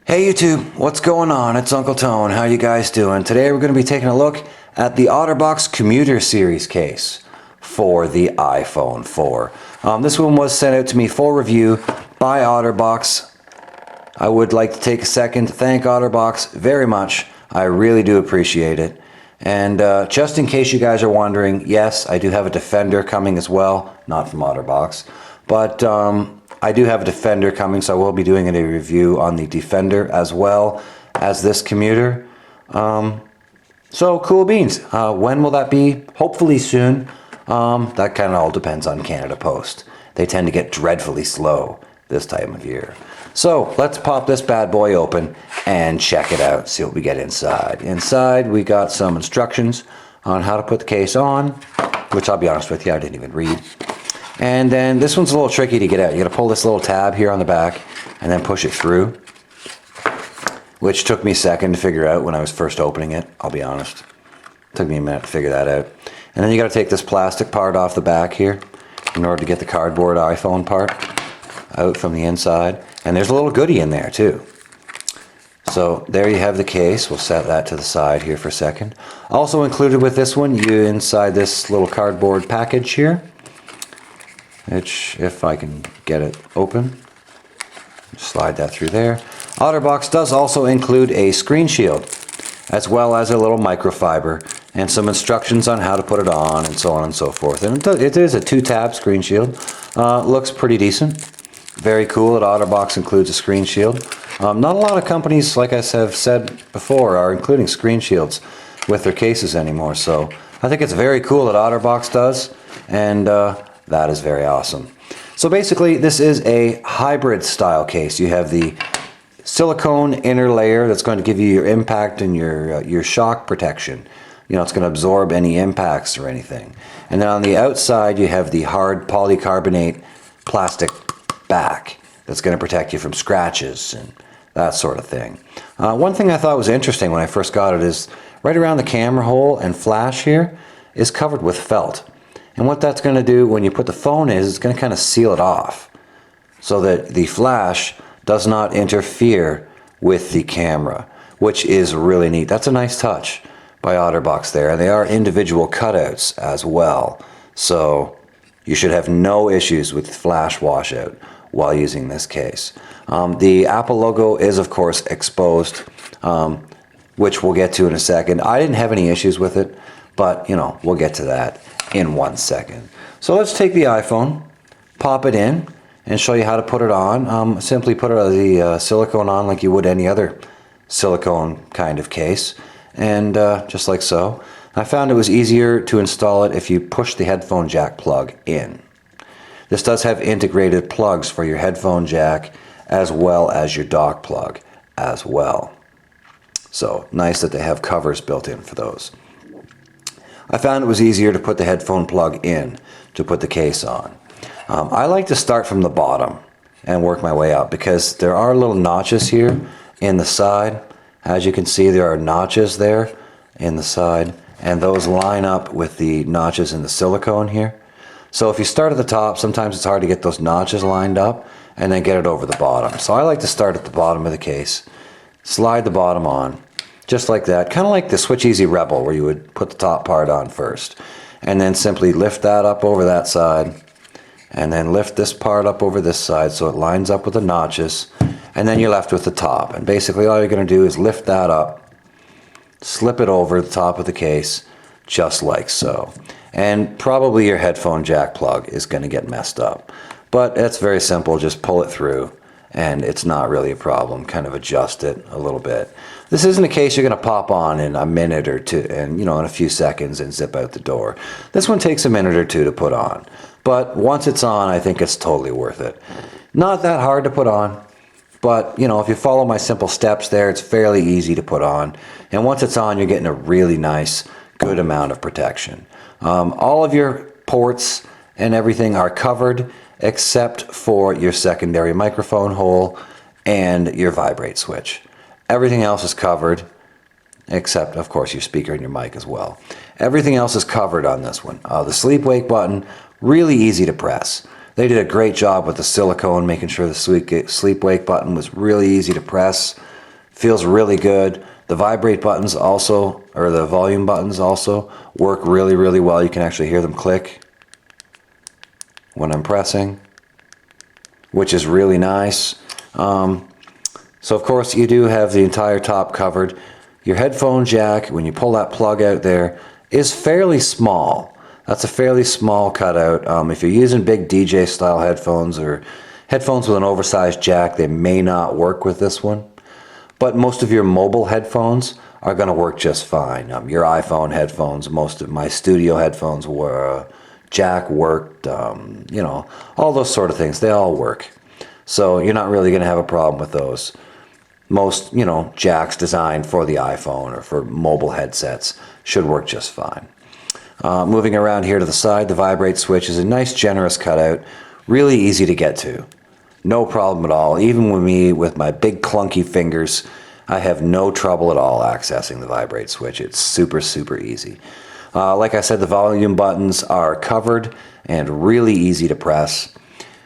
Hey YouTube, what's going on? It's Uncle Tone. How you guys doing? Today we're going to be taking a look at the OtterBox Commuter Series case for the iPhone 4. This one was sent out to me for review by OtterBox. I would like to take a second to thank OtterBox very much. I really do appreciate it. And just in case you guys are wondering, yes, I do have a Defender coming as well. Not from OtterBox, but I do have a Defender coming, so I will be doing a review on the Defender as well as this commuter. So cool beans. When will that be? Hopefully soon. That kind of all depends on Canada Post. They tend to get dreadfully slow this time of year. So let's pop this bad boy open and check it out, see what we get inside. Inside we got some instructions on how to put the case on, which I'll be honest with you, I didn't even read. And then this one's a little tricky to get out. You gotta pull this little tab here on the back and then push it through, which took me a second to figure out when I was first opening it, I'll be honest. It took me a minute to figure that out. And then you gotta take this plastic part off the back here in order to get the cardboard iPhone part out from the inside. And there's a little goodie in there too. So there you have the case. We'll set that to the side here for a second. Also included with this one, inside this little cardboard package here, which, if I can get it open, slide that through there. OtterBox does also include a screen shield, as well as a little microfiber, and some instructions on how to put it on, and so on and so forth. And it is a 2-tab screen shield. Looks pretty decent. Very cool that OtterBox includes a screen shield. Not a lot of companies, like I have said before, are including screen shields with their cases anymore. So I think it's very cool that OtterBox does, and that is very awesome. So basically, this is a hybrid style case. You have the silicone inner layer that's going to give you your impact and your shock protection. You know, it's going to absorb any impacts or anything. And then on the outside, you have the hard polycarbonate plastic back that's going to protect you from scratches and that sort of thing. One thing I thought was interesting when I first got it is right around the camera hole and flash here is covered with felt. And what that's going to do when you put the phone in is it's going to kind of seal it off so that the flash does not interfere with the camera, which is really neat. That's a nice touch by OtterBox there. And they are individual cutouts as well. So you should have no issues with flash washout while using this case. The Apple logo is of course exposed, which we'll get to in a second. I didn't have any issues with it, but you know, we'll get to that in 1 second. So let's take the iPhone, pop it in, and show you how to put it on. Simply put the silicone on like you would any other silicone kind of case, and just like so. I found it was easier to install it if you push the headphone jack plug in. This does have integrated plugs for your headphone jack as well as your dock plug as well. So nice that they have covers built in for those. I found it was easier to put the headphone plug in to put the case on. I like to start from the bottom and work my way up because there are little notches here in the side. As you can see, there are notches there in the side, and those line up with the notches in the silicone here. So if you start at the top, sometimes it's hard to get those notches lined up and then get it over the bottom. So I like to start at the bottom of the case, slide the bottom on, just like that, kind of like the Switch Easy Rebel where you would put the top part on first, and then simply lift that up over that side, and then lift this part up over this side so it lines up with the notches, and then you're left with the top. And basically all you're going to do is lift that up, slip it over the top of the case, just like so. And probably your headphone jack plug is going to get messed up. But it's very simple, just pull it through and it's not really a problem. Kind of adjust it a little bit. This isn't a case you're going to pop on in a minute or two and, you know, in a few seconds and zip out the door. This one takes a minute or two to put on. But once it's on, I think it's totally worth it. Not that hard to put on, but, you know, if you follow my simple steps there, it's fairly easy to put on. And once it's on, you're getting a really nice, good amount of protection. All of your ports and everything are covered except for your secondary microphone hole and your vibrate switch. Everything else is covered except, of course, your speaker and your mic as well. Everything else is covered on this one. The sleep wake button, really easy to press. They did a great job with the silicone, making sure the sleep wake button was really easy to press. Feels really good. The vibrate buttons also, or the volume buttons also, work really, really well. You can actually hear them click when I'm pressing, which is really nice. So of course you do have the entire top covered. Your headphone jack, when you pull that plug out there, is fairly small. That's a fairly small cutout. If you're using big DJ style headphones or headphones with an oversized jack, they may not work with this one. But most of your mobile headphones are going to work just fine. Your iPhone headphones, most of my studio headphones were jack worked, you know, all those sort of things. They all work. So you're not really going to have a problem with those. Most, you know, jacks designed for the iPhone or for mobile headsets should work just fine. Moving around here to the side, the vibrate switch is a nice generous cutout, really easy to get to. No problem at all. Even with me, with my big clunky fingers, I have no trouble at all accessing the vibrate switch. It's super, super easy. Like I said, the volume buttons are covered and really easy to press.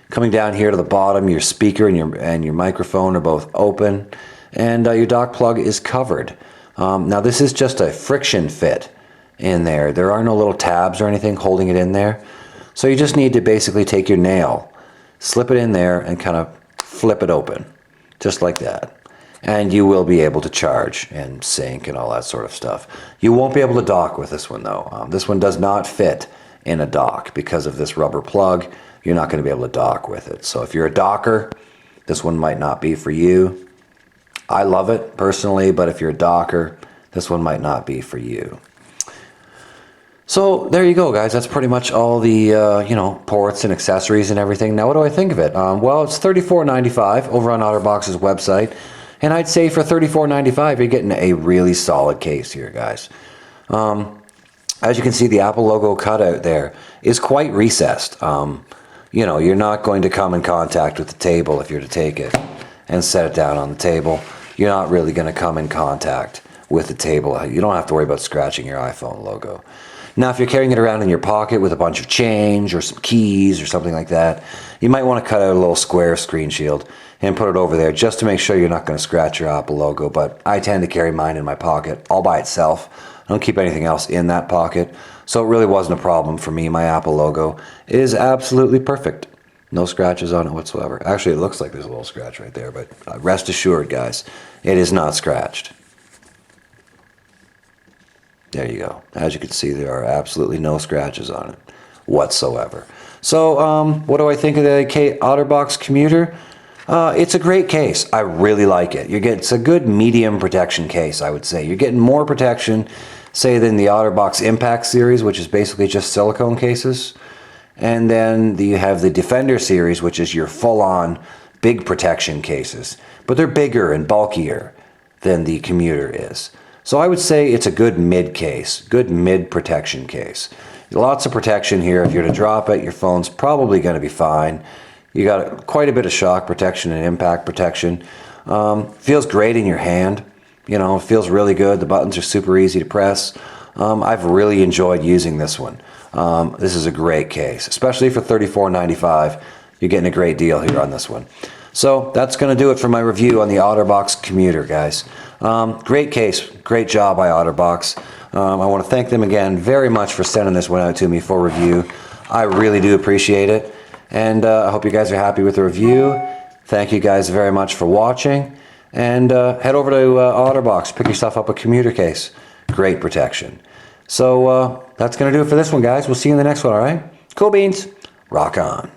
Coming down here to the bottom, your speaker and your microphone are both open, and your dock plug is covered. Now this is just a friction fit in there. There are no little tabs or anything holding it in there. So you just need to basically take your nail, slip it in there, and kind of flip it open, just like that. And you will be able to charge and sync and all that sort of stuff. You won't be able to dock with this one though. This one does not fit in a dock because of this rubber plug. You're not going to be able to dock with it. So if you're a docker, this one might not be for you. I love it personally, but if you're a docker, this one might not be for you. So there you go, guys. That's pretty much all the you know, ports and accessories and everything. Now, what do I think of it? Well, it's $34.95 over on OtterBox's website, and I'd say for $34.95, you're getting a really solid case here, guys. As you can see, the Apple logo cutout there is quite recessed. You know, you're not going to come in contact with the table if you're to take it and set it down on the table. You're not really going to come in contact with the table. You don't have to worry about scratching your iPhone logo. Now, if you're carrying it around in your pocket with a bunch of change or some keys or something like that, you might want to cut out a little square screen shield and put it over there just to make sure you're not going to scratch your Apple logo. But I tend to carry mine in my pocket all by itself. I don't keep anything else in that pocket. So it really wasn't a problem for me. My Apple logo is absolutely perfect. No scratches on it whatsoever. Actually, it looks like there's a little scratch right there, but rest assured, guys, it is not scratched. There you go. As you can see, there are absolutely no scratches on it whatsoever. So what do I think of the OtterBox Commuter? It's a great case. I really like it. It's a good medium protection case, I would say. You're getting more protection, say, than the OtterBox Impact series, which is basically just silicone cases. And then you have the Defender series, which is your full-on big protection cases. But they're bigger and bulkier than the Commuter is. So I would say it's a good mid case, good mid protection case. Lots of protection here. If you're to drop it, your phone's probably going to be fine. You got quite a bit of shock protection and impact protection. Feels great in your hand. You know, it feels really good. The buttons are super easy to press. I've really enjoyed using this one. This is a great case, especially for $34.95. You're getting a great deal here on this one. So that's going to do it for my review on the OtterBox Commuter, guys. Great case. Great job by OtterBox. I want to thank them again very much for sending this one out to me for review. I really do appreciate it. And I hope you guys are happy with the review. Thank you guys very much for watching. And head over to OtterBox. Pick yourself up a commuter case. Great protection. So that's going to do it for this one, guys. We'll see you in the next one, all right? Cool beans. Rock on.